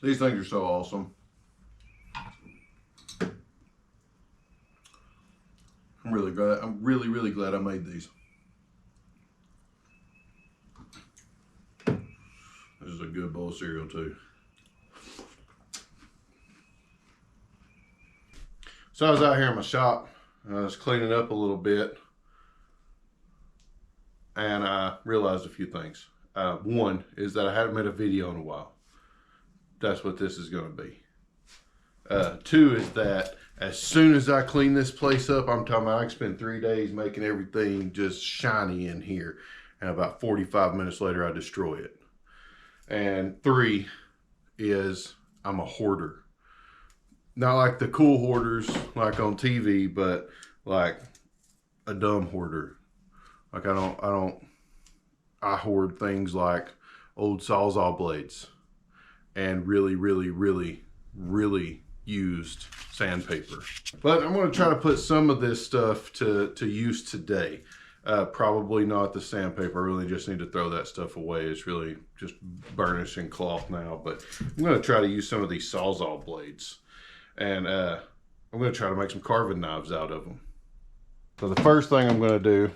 These things are so awesome. I'm really glad. I'm really glad I made these. This is a good bowl of cereal too. So I was out here in my shop. I was cleaning up a little bit, and I realized a few things. One is that I haven't made a video in a while. That's what this is going to be. Two is that as soon as I clean this place up, I'm talking about I spend 3 days making everything just shiny in here, and about 45 minutes later I destroy it. And three is I'm a hoarder. Not like the cool hoarders like on TV, but like a dumb hoarder. Like I hoard things like old Sawzall blades and really used sandpaper. But I'm going to try to put some of this stuff to use today. Probably not the sandpaper. I really just need to throw that stuff away. It's really just burnishing cloth now. But I'm going to try to use some of these Sawzall blades. And I'm going to try to make some carving knives out of them. So the first thing I'm going to do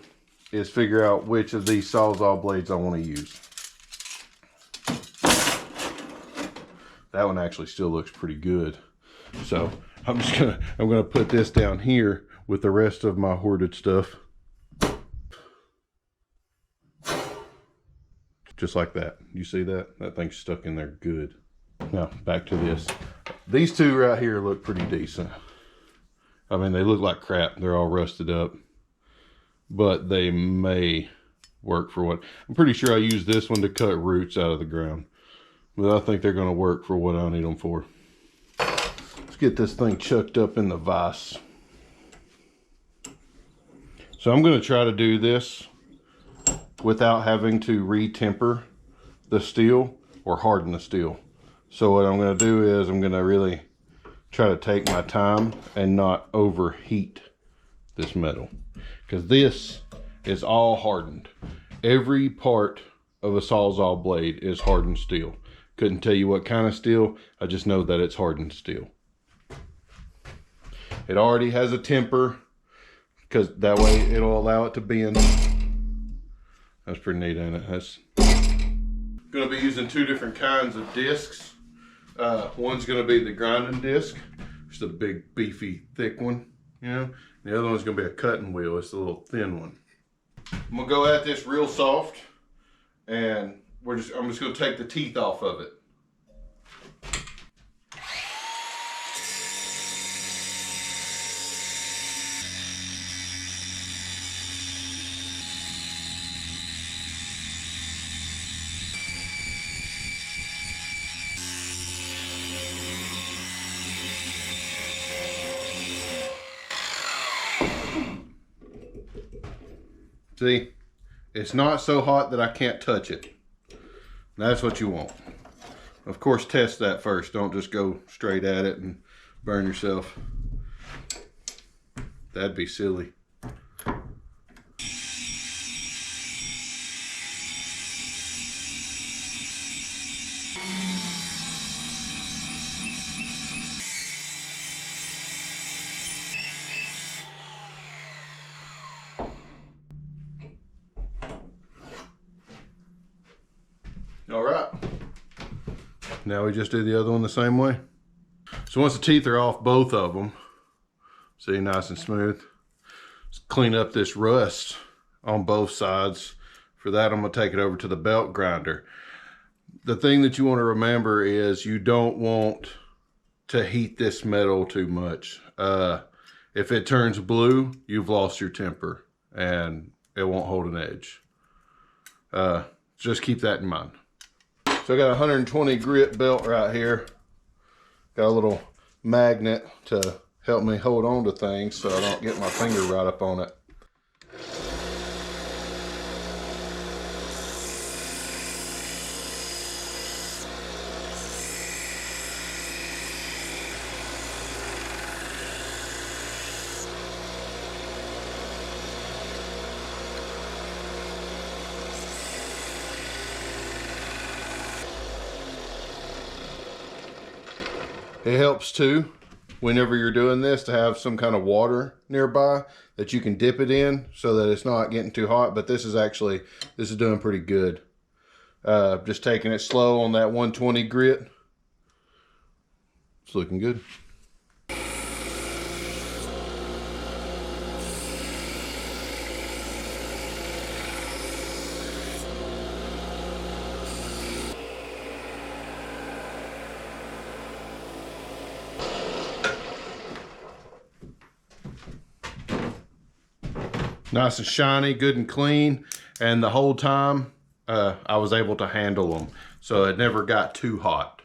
is figure out which of these Sawzall blades I want to use. That one actually still looks pretty good. So I'm gonna put this down here with the rest of my hoarded stuff. Just like that. You see that? That thing's stuck in there good. Now back to this. These two right here look pretty decent. I mean, they look like crap. They're all rusted up, but they may work for what. I'm pretty sure I used this one to cut roots out of the ground, but I think they're gonna work for what I need them for. Let's get this thing chucked up in the vise. So I'm gonna try to do this without having to re-temper the steel or harden the steel. So what I'm going to do is I'm going to really try to take my time and not overheat this metal, because this is all hardened. Every part of a Sawzall blade is hardened steel. Couldn't tell you what kind of steel. I just know that it's hardened steel. It already has a temper, because that way it'll allow it to bend. That's pretty neat, ain't it? That's going to be using two different kinds of discs. One's going to be the grinding disc, just a big, beefy, thick one, you know. The other one's going to be a cutting wheel. It's a little thin one. I'm going to go at this real soft, and I'm just going to take the teeth off of it. See, it's not so hot that I can't touch it. That's what you want. Of course, test that first. Don't just go straight at it and burn yourself. That'd be silly. All right, now we just do the other one the same way. So once the teeth are off both of them, see, nice and smooth, let's clean up this rust on both sides. For that, I'm gonna take it over to the belt grinder. The thing that you want to remember is you don't want to heat this metal too much. If it turns blue, you've lost your temper and it won't hold an edge. Just keep that in mind. So I got a 120 grit belt right here. Got a little magnet to help me hold on to things so I don't get my finger right up on it. It helps too, whenever you're doing this, to have some kind of water nearby that you can dip it in so that it's not getting too hot. But this is doing pretty good. Just taking it slow on that 120 grit. It's looking good. Nice and shiny, good and clean. And the whole time I was able to handle them, so it never got too hot.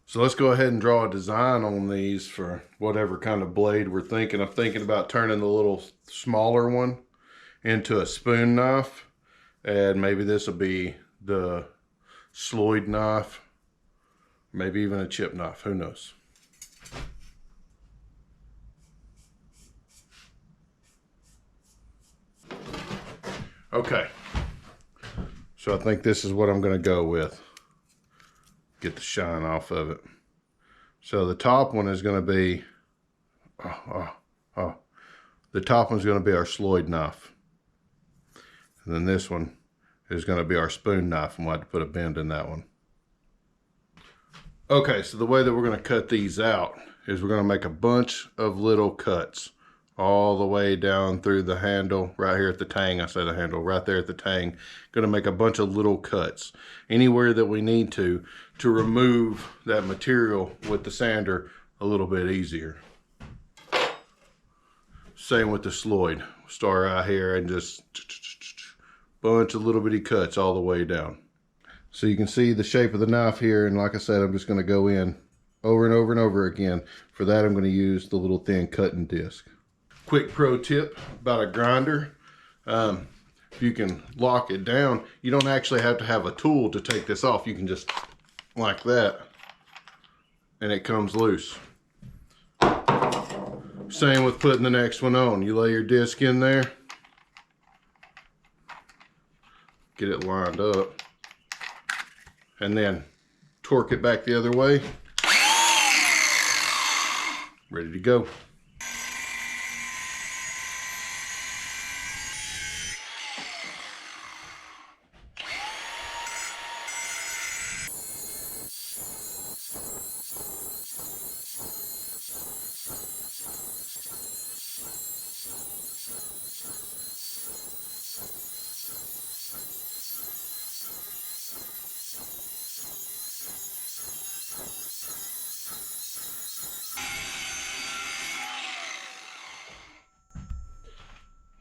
So let's go ahead and draw a design on these for whatever kind of blade we're thinking. I'm thinking about turning the little smaller one into a spoon knife, and maybe this will be the Sloyd knife, maybe even a chip knife, who knows. Okay, so I think this is what I'm going to go with. Get the shine off of it. So the top one is going to be, the top one's going to be our Sloyd knife. And then this one is going to be our spoon knife, and we'll have to put a bend in that one. Okay, so the way that we're going to cut these out is we're going to make a bunch of little cuts all the way down through the handle, right here at the tang. I say the handle, right there at the tang. Going to make a bunch of little cuts anywhere that we need to remove that material with the sander a little bit easier. Same with the Sloyd. Start right here and just bunch of little bitty cuts all the way down. So you can see the shape of the knife here, and like I said, I'm just going to go in over and over and over again. For that, I'm going to use the little thin cutting disc. Quick pro tip about a grinder. If you can lock it down, you don't actually have to have a tool to take this off. You can just like that, and it comes loose. Same with putting the next one on. You lay your disc in there, get it lined up, and then torque it back the other way. Ready to go.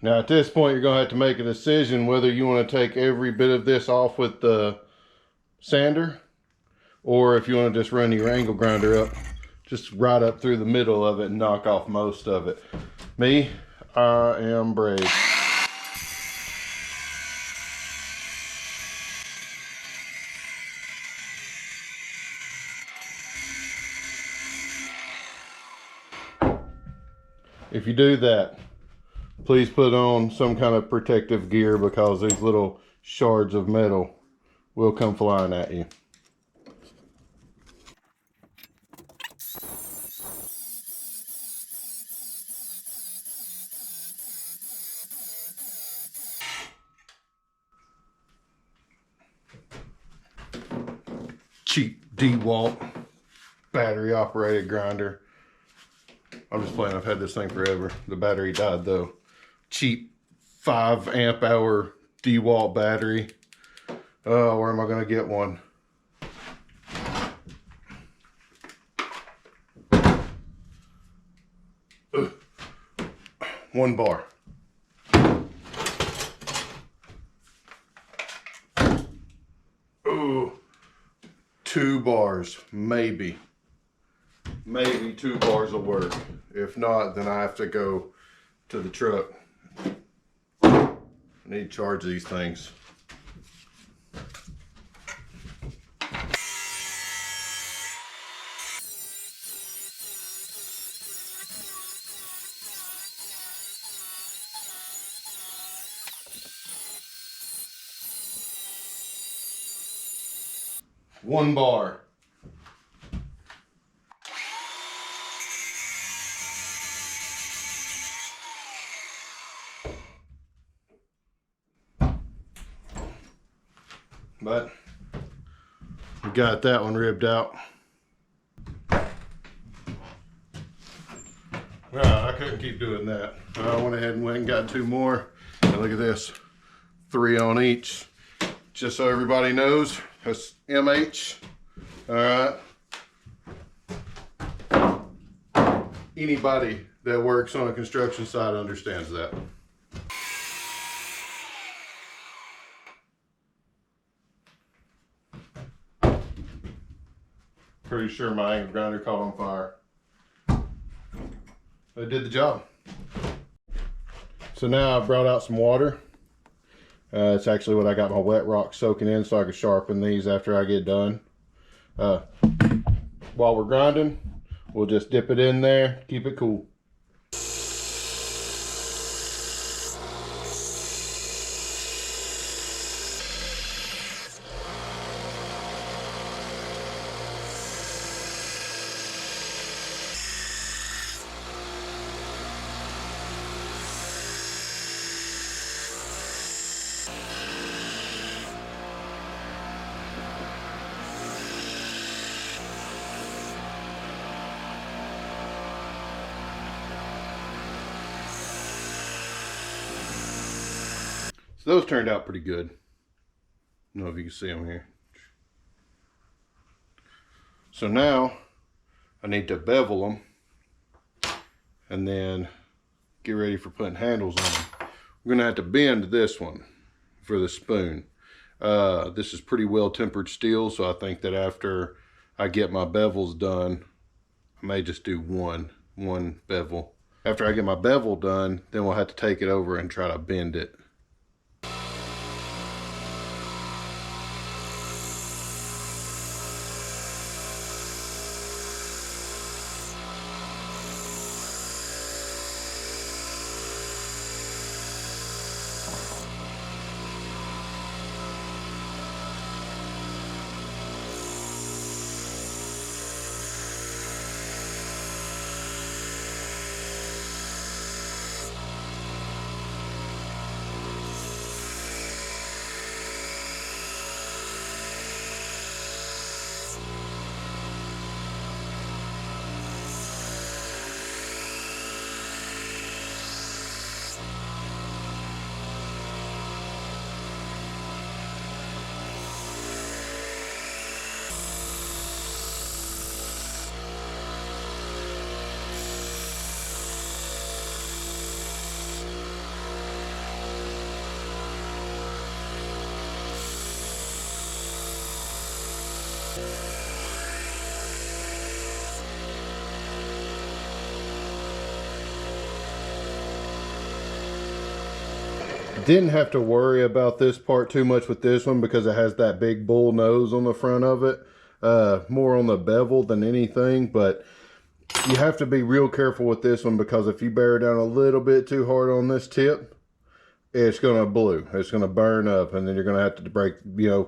Now at this point, you're going to have to make a decision whether you want to take every bit of this off with the sander, or if you want to just run your angle grinder up, just right up through the middle of it and knock off most of it. Me, I am brave. If you do that, please put on some kind of protective gear, because these little shards of metal will come flying at you. Cheap DeWalt battery operated grinder. I'm just playing, I've had this thing forever. The battery died though. Cheap 5 amp hour DeWalt battery. Oh, where am I gonna get one? Ugh. 1 bar. Ooh, 2 bars, maybe. Maybe 2 bars will work. If not, then I have to go to the truck. I need to charge these things. One bar. But we got that one ribbed out. Well, I couldn't keep doing that. I went ahead and went and got 2 more. And look at this, 3 on each. Just so everybody knows, that's MH. All right. Anybody that works on a construction site understands that. Pretty sure my angle grinder caught on fire. It did the job. So now I brought out some water. It's actually what I got my wet rock soaking in so I can sharpen these after I get done. While we're grinding, we'll just dip it in there, keep it cool. So those turned out pretty good. I don't know if you can see them here. So now I need to bevel them and then get ready for putting handles on them. We're gonna have to bend this one for the spoon. This is pretty well tempered steel, so I think that after I get my bevels done, I may just do one bevel. After I get my bevel done, then we'll have to take it over and try to bend it. Didn't have to worry about this part too much with this one because it has that big bull nose on the front of it. More on the bevel than anything, but you have to be real careful with this one because if you bear down a little bit too hard on this tip, it's gonna blue. It's gonna burn up, and then you're gonna have to break,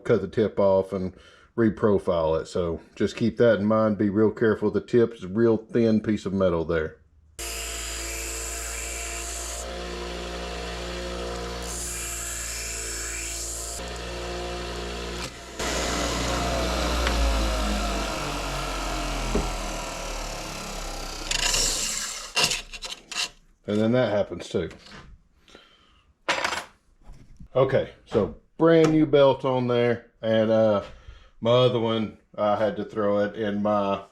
cut the tip off and reprofile it. So just keep that in mind. Be real careful with the tip. It's a real thin piece of metal there. And then that happens too. Okay, so brand new belt on there, and my other one, I had to throw it in my,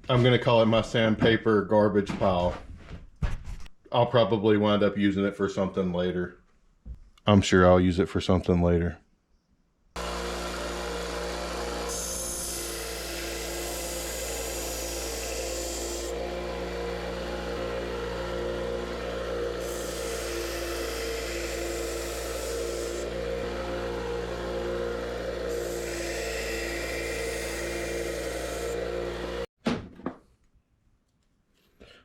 I'm gonna call it my sandpaper garbage pile. I'll probably wind up using it for something later. I'm sure I'll use it for something later.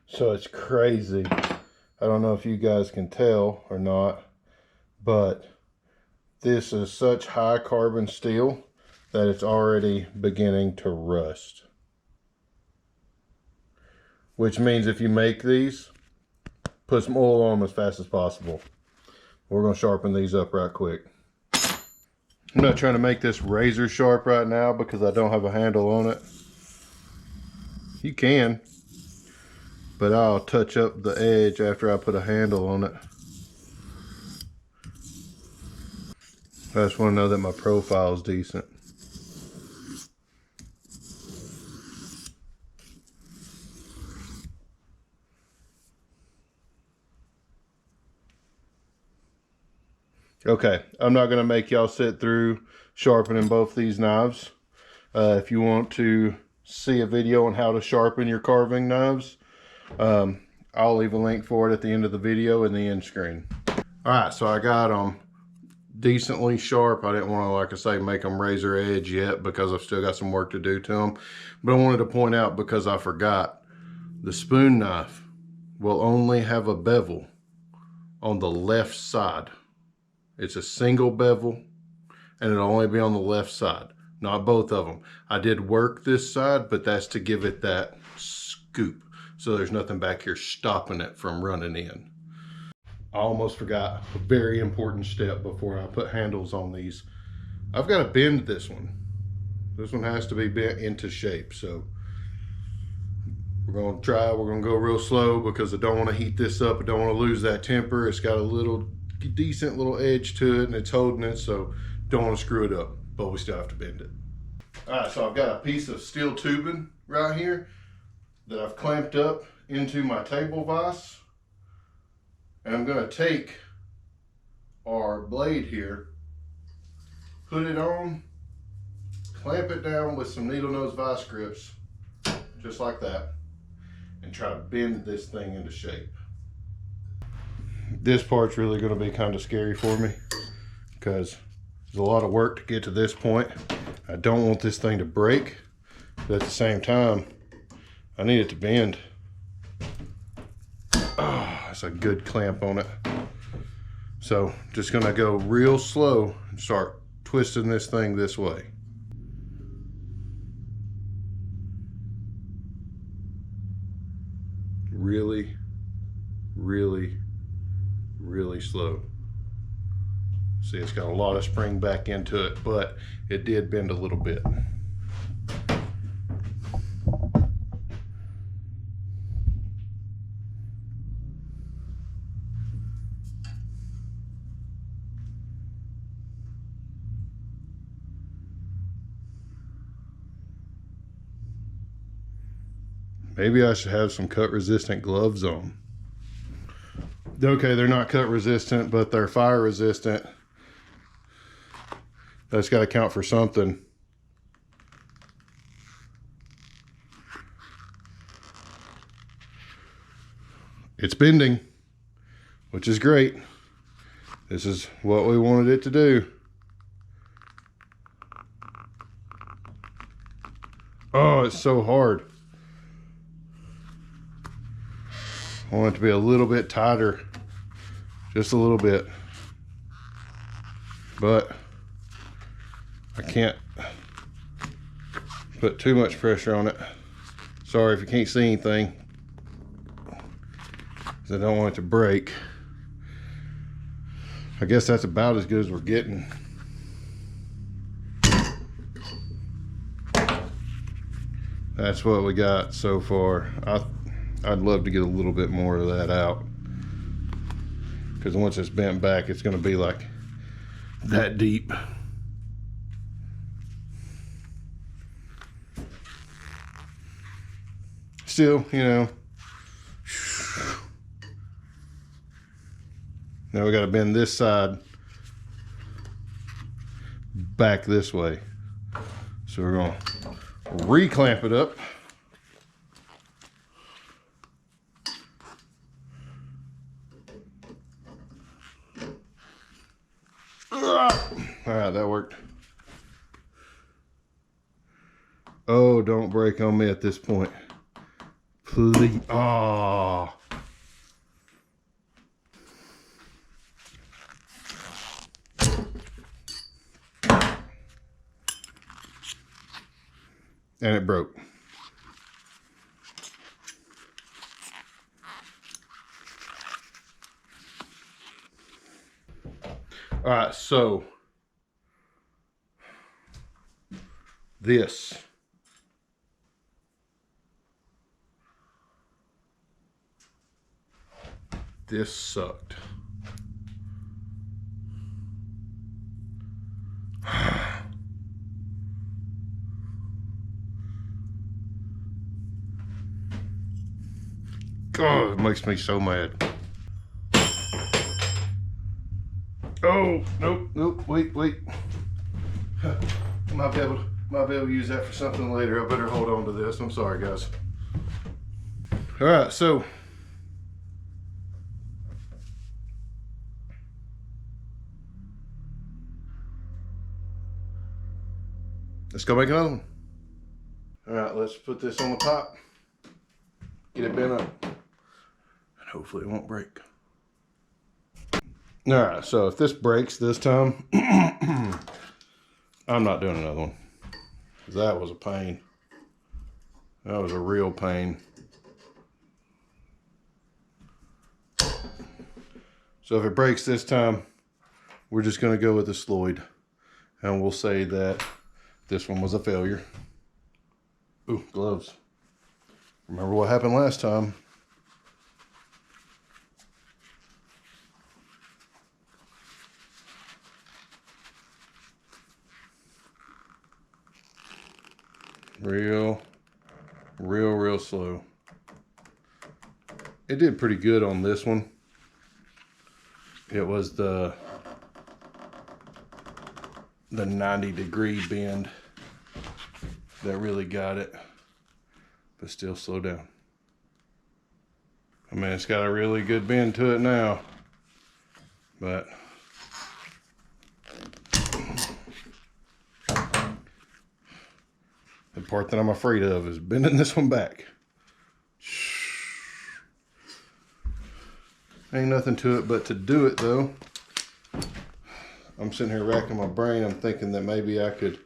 So it's crazy. I don't know if you guys can tell or not, but this is such high carbon steel that it's already beginning to rust. Which means if you make these, put some oil on them as fast as possible. We're going to sharpen these up right quick. I'm not trying to make this razor sharp right now because I don't have a handle on it. You can, but I'll touch up the edge after I put a handle on it. I just want to know that my profile is decent. Okay, I'm not going to make y'all sit through sharpening both these knives. If you want to see a video on how to sharpen your carving knives, I'll leave a link for it at the end of the video in the end screen. Alright, so I got them decently sharp. I didn't want to, like I say, make them razor edge yet because I've still got some work to do to them. But I wanted to point out, because I forgot, the spoon knife will only have a bevel on the left side. It's a single bevel and it'll only be on the left side, not both of them. I did work this side, but that's to give it that scoop so there's nothing back here stopping it from running in. I almost forgot a very important step before I put handles on these. I've got to bend this one. This one has to be bent into shape. So we're going to go real slow because I don't want to heat this up. I don't want to lose that temper. It's got a little decent little edge to it and it's holding it, so don't want to screw it up, but we still have to bend it. All right, so I've got a piece of steel tubing right here that I've clamped up into my table vise. And I'm going to take our blade here, put it on, clamp it down with some needle nose vice grips, just like that, and try to bend this thing into shape. This part's really going to be kind of scary for me because there's a lot of work to get to this point. I don't want this thing to break, but at the same time, I need it to bend. Oh, that's a good clamp on it. So just gonna go real slow and start twisting this thing this way. Really, really, really slow. See, it's got a lot of spring back into it, but it did bend a little bit. Maybe I should have some cut resistant gloves on. Okay, they're not cut resistant, but they're fire resistant. That's got to count for something. It's bending, which is great. This is what we wanted it to do. Oh, it's so hard. I want it to be a little bit tighter, just a little bit, but I can't put too much pressure on it. Sorry if you can't see anything, because I don't want it to break. I guess that's about as good as we're getting. That's what we got so far. I'd love to get a little bit more of that out, because once it's bent back, it's going to be like that deep. Still, you know, now we got to bend this side back this way. So we're going to re-clamp it up. All right, that worked. Oh, don't break on me at this point. Please. Oh. And it broke. All right, so this. This sucked. God, it makes me so mad. Oh, nope, wait. Might be able to use that for something later. I better hold on to this. I'm sorry, guys. All right, so let's go make another one. All right, let's put this on the top. Get it bent up. And hopefully it won't break. All right, so if this breaks this time, I'm not doing another one. That was a pain. That was a real pain. So if it breaks this time, we're just gonna go with the Sloyd. And we'll say that this one was a failure. Ooh, gloves. Remember what happened last time. Real slow. It did pretty good on this one. It was the 90-degree bend that really got it, but still slow down. I mean, it's got a really good bend to it now, but the part that I'm afraid of is bending this one back. Ain't nothing to it but to do it though. I'm sitting here racking my brain. I'm thinking that maybe I could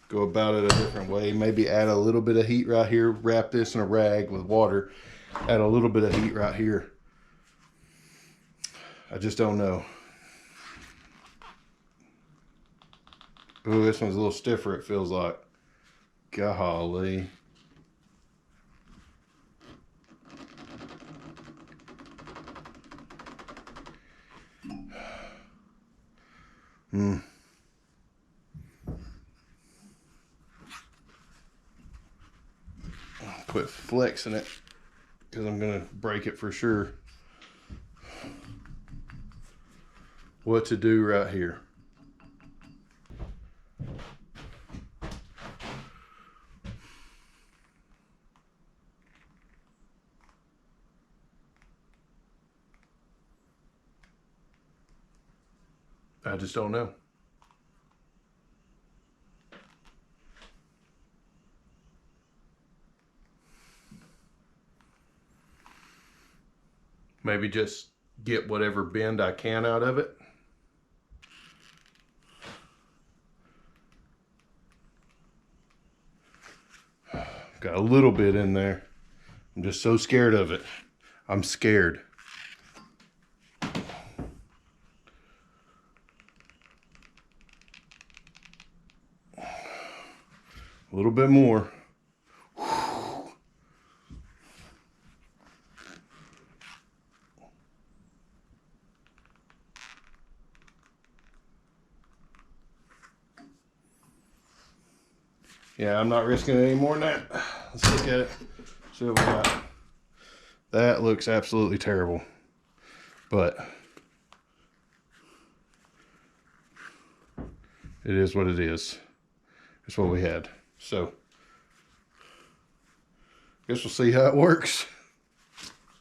go about it a different way. Maybe add a little bit of heat right here. Wrap this in a rag with water. Add a little bit of heat right here. I just don't know. Ooh, this one's a little stiffer, it feels like. Golly. Quit flexing it because I'm gonna break it for sure. What to do right here. I just don't know. Maybe just get whatever bend I can out of it. Got a little bit in there. I'm just so scared of it. I'm scared. A little bit more. Yeah, I'm not risking it any more than that. Let's look at it. See what we got. That looks absolutely terrible. But it is what it is. It's what we had. So guess we'll see how it works.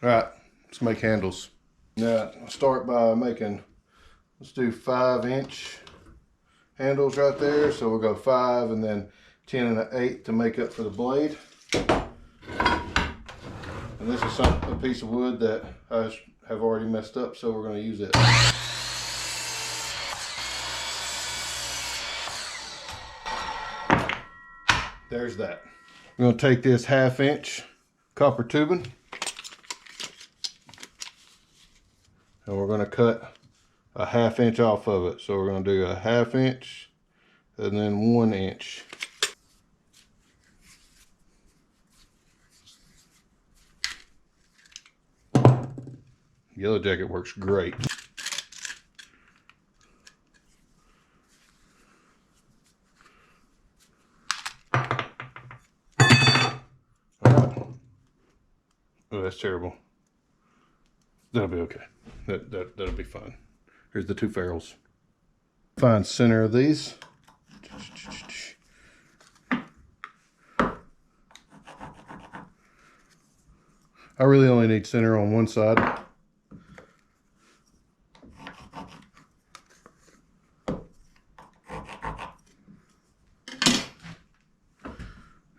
All right, let's make handles. Now I'll start by making, let's do 5-inch handles right there. So we'll go 5 and then 10 1/8 to make up for the blade. And this is a piece of wood that I have already messed up, so we're going to use it. There's that. I'm going to take this 1/2-inch copper tubing and we're going to cut a 1/2 inch off of it. So we're going to do a 1/2 inch and then 1 inch. Yellow Jacket works great. Oh, that's terrible. That'll be okay. That'll be fine. Here's the 2 ferrules. Find center of these. I really only need center on one side.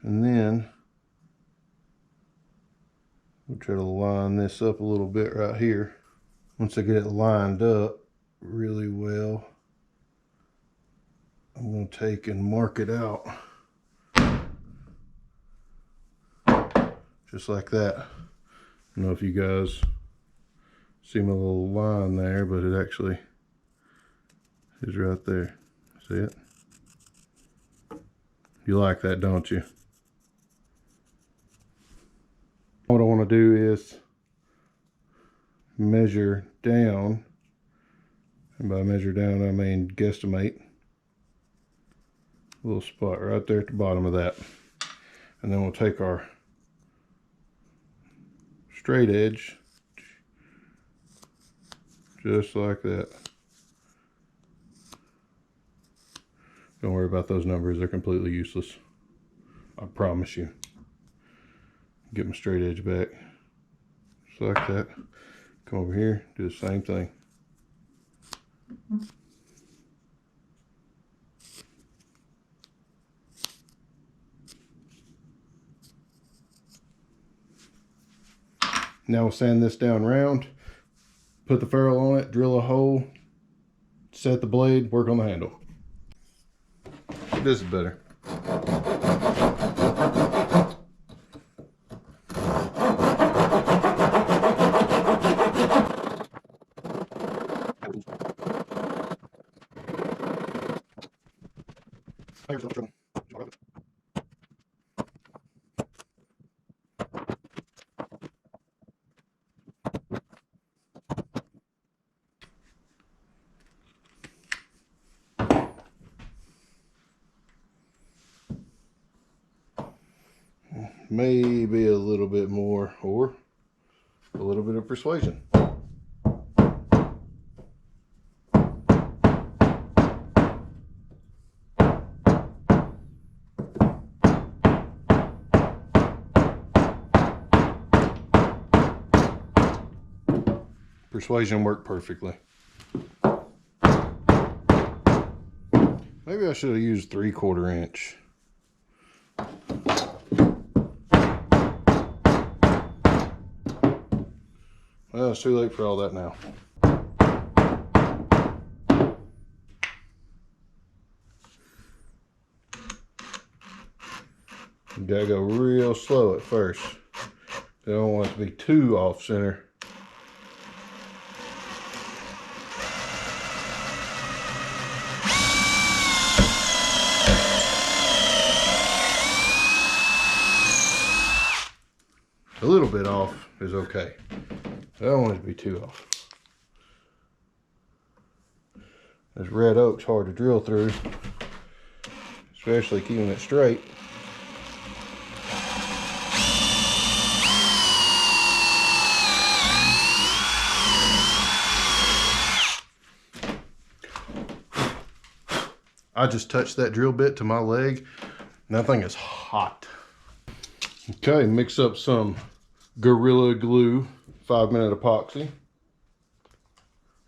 And then we'll try to line this up a little bit right here. Once I get it lined up really well, I'm going to take and mark it out. Just like that. I don't know if you guys see my little line there, but it actually is right there. See it? You like that, don't you? What I want to do is measure down, and by measure down I mean guesstimate, a little spot right there at the bottom of that. And then we'll take our straight edge, just like that. Don't worry about those numbers, they're completely useless. I promise you. Get my straight edge back, just like that. Come over here, do the same thing. Now we'll sand this down round, put the ferrule on it, drill a hole, set the blade, work on the handle. This is better. Maybe a little bit more, or a little bit of persuasion. Persuasion worked perfectly. Maybe I should have used 3/4 inch. Well, it's too late for all that now. You gotta go real slow at first. You don't want it to be too off center. A little bit off is okay. I don't want it to be too off. This red oak's hard to drill through, especially keeping it straight. I just touched that drill bit to my leg, and that thing is hot. Okay, mix up some Gorilla Glue 5-minute epoxy.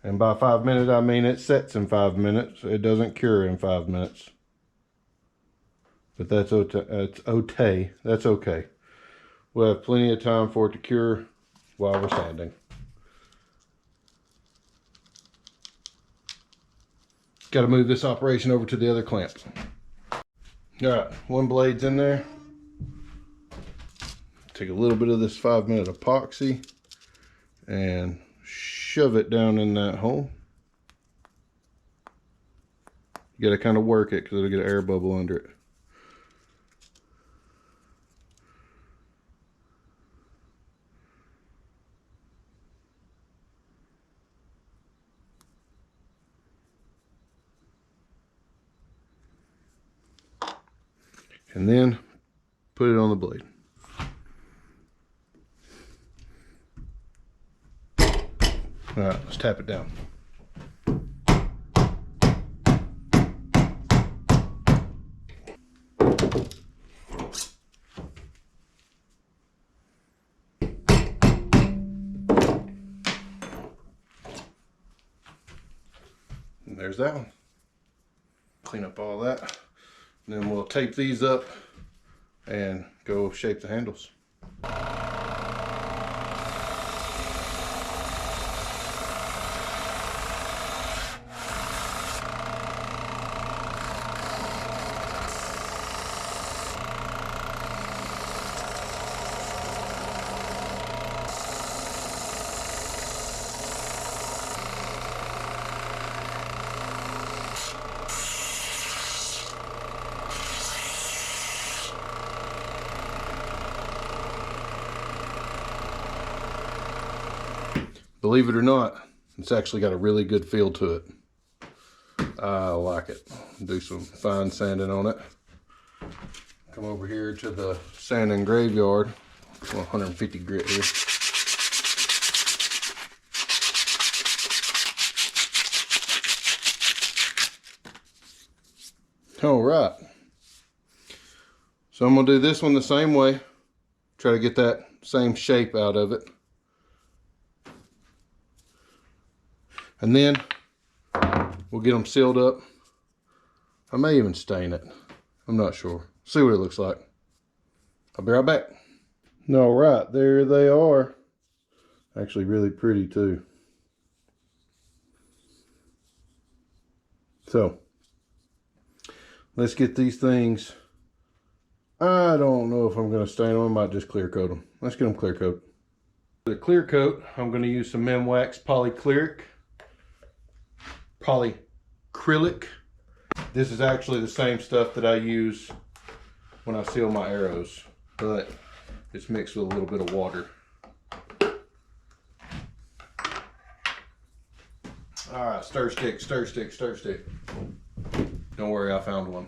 And by 5 minutes, I mean it sets in 5 minutes. It doesn't cure in 5 minutes. But that's okay. That's okay. We'll have plenty of time for it to cure while we're sanding. Got to move this operation over to the other clamp. All right, one blade's in there. Take a little bit of this 5-minute epoxy and shove it down in that hole. You gotta kind of work it because it'll get an air bubble under it. And then put it on the blade. All right, let's tap it down. And there's that one. Clean up all that. And then we'll tape these up and go shape the handles. Believe it or not, it's actually got a really good feel to it. I like it. Do some fine sanding on it. Come over here to the sanding graveyard. 150 grit here. All right. So I'm gonna do this one the same way. Try to get that same shape out of it. And then we'll get them sealed up. I may even stain it. I'm not sure. See what it looks like. I'll be right back. All right, there they are. Actually really pretty too. So, let's get these things. I don't know if I'm gonna stain them. I might just clear coat them. Let's get them clear coat. For the clear coat, I'm gonna use some Minwax polycrylic. This is actually the same stuff that I use when I seal my arrows, but it's mixed with a little bit of water. All right, stir stick, stir stick, stir stick. Don't worry, I found one.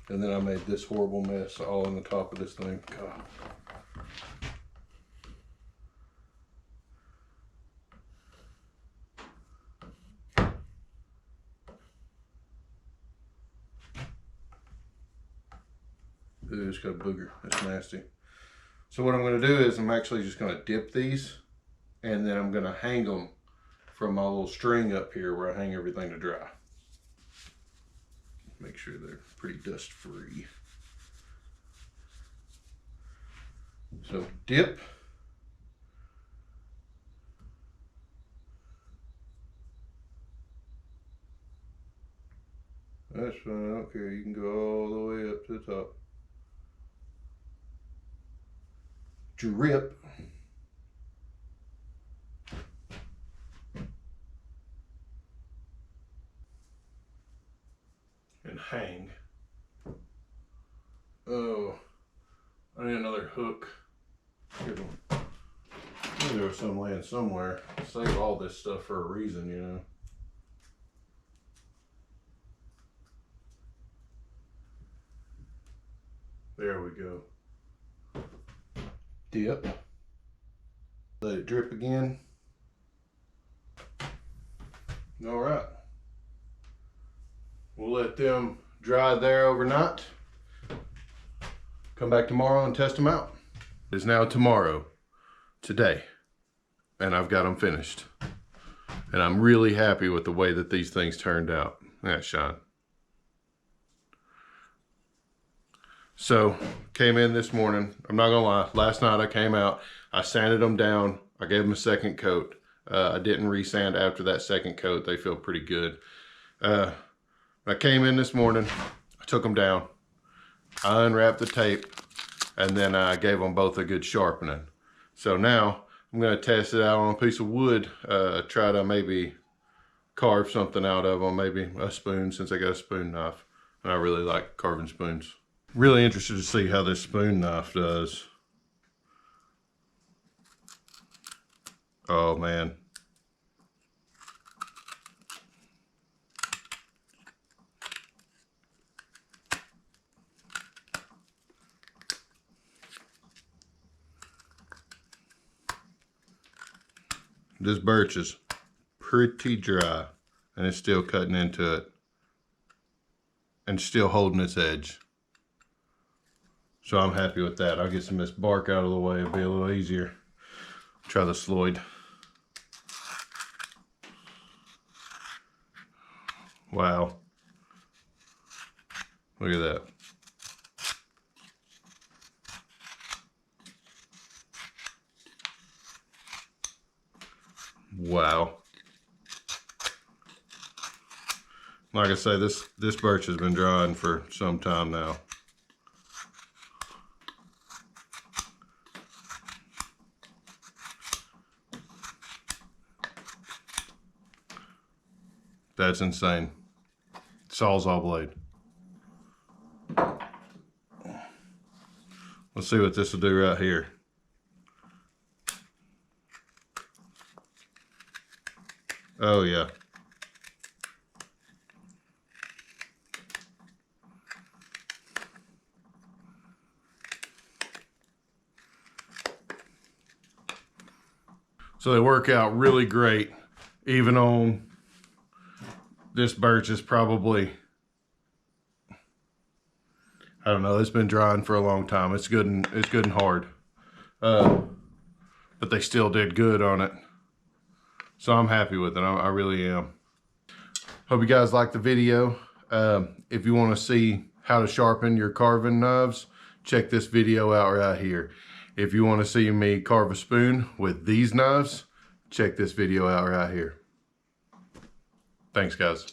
And then I made this horrible mess all in the top of this thing. God. Ooh, it's got a booger. That's nasty. So what I'm going to do is I'm actually just going to dip these, and then I'm going to hang them from my little string up here where I hang everything to dry. Make sure they're pretty dust free. So dip. That's fine, I don't care. You can go all the way up to the top. Drip. And hang. Oh, I need another hook. There was some laying somewhere. Save all this stuff for a reason, you know. There we go. Dip. Let it drip again. All right. We'll let them dry there overnight. Come back tomorrow and test them out. It's now tomorrow, today, and I've got them finished. And I'm really happy with the way that these things turned out. Yeah, shine. So, came in this morning. I'm not gonna lie, last night I came out, I sanded them down, I gave them a second coat. I didn't re-sand after that second coat. They feel pretty good. I came in this morning, I took them down, I unwrapped the tape, and then I gave them both a good sharpening. So now I'm gonna test it out on a piece of wood, try to maybe carve something out of them, maybe a spoon, since I got a spoon knife. And I really like carving spoons. Really interested to see how this spoon knife does. Oh man. This birch is pretty dry and it's still cutting into it and still holding its edge. So I'm happy with that. I'll get some of this bark out of the way. It'll be a little easier. Try the Sloyd. Wow. Look at that. Wow. Like I say, this birch has been drying for some time now. That's insane. Sawzall blade. Let's see what this will do right here. Oh yeah. So they work out really great, even on this birch is probably, I don't know, it's been drying for a long time. It's good and hard. But they still did good on it. So I'm happy with it. I really am. Hope you guys liked the video. If you want to see how to sharpen your carving knives, check this video out right here. If you want to see me carve a spoon with these knives, check this video out right here. Thanks, guys.